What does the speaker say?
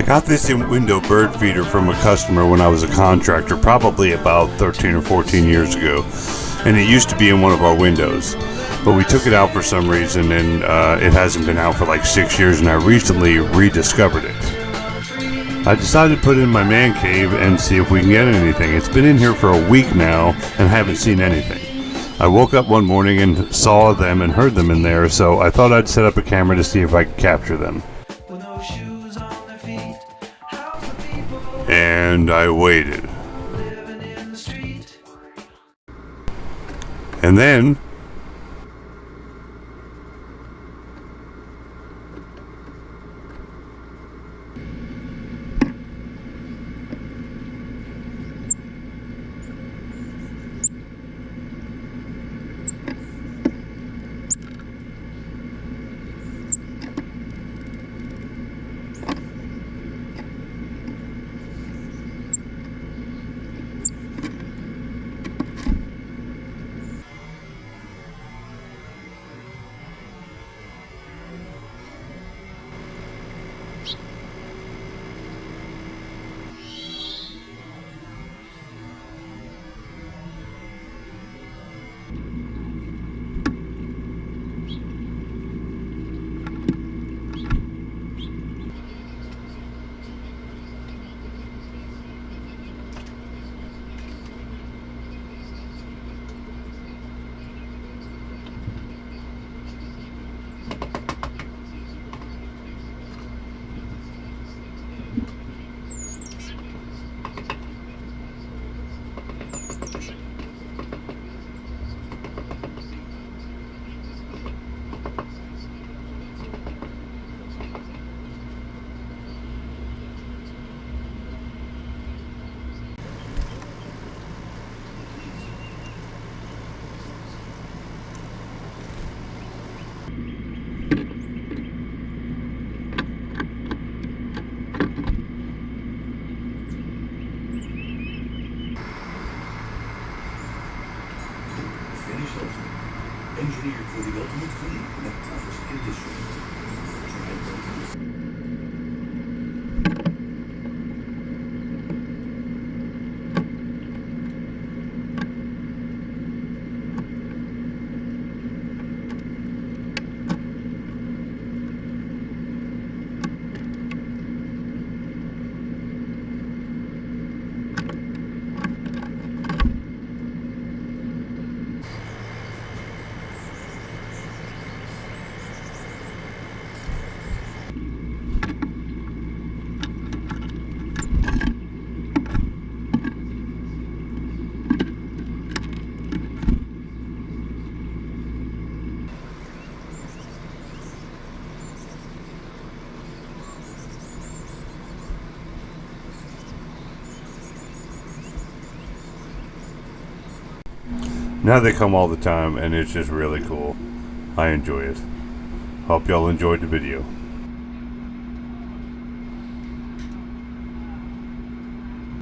got this in-window bird feeder from a customer when I was a contractor, probably about 13 or 14 years ago, and it used to be in one of our windows, but we took it out for some reason, and it hasn't been out for like 6 years, and I recently rediscovered it. I decided to put it in my man cave and see if we can get anything. It's been in here for a week now and haven't seen anything. I woke up one morning and saw them and heard them in there, so I thought I'd set up a camera to see if I could capture them. And I waited. And then engineered for the ultimate clean in the toughest conditions. now they come all the time, and it's just really cool. I enjoy it. Hope y'all enjoyed the video.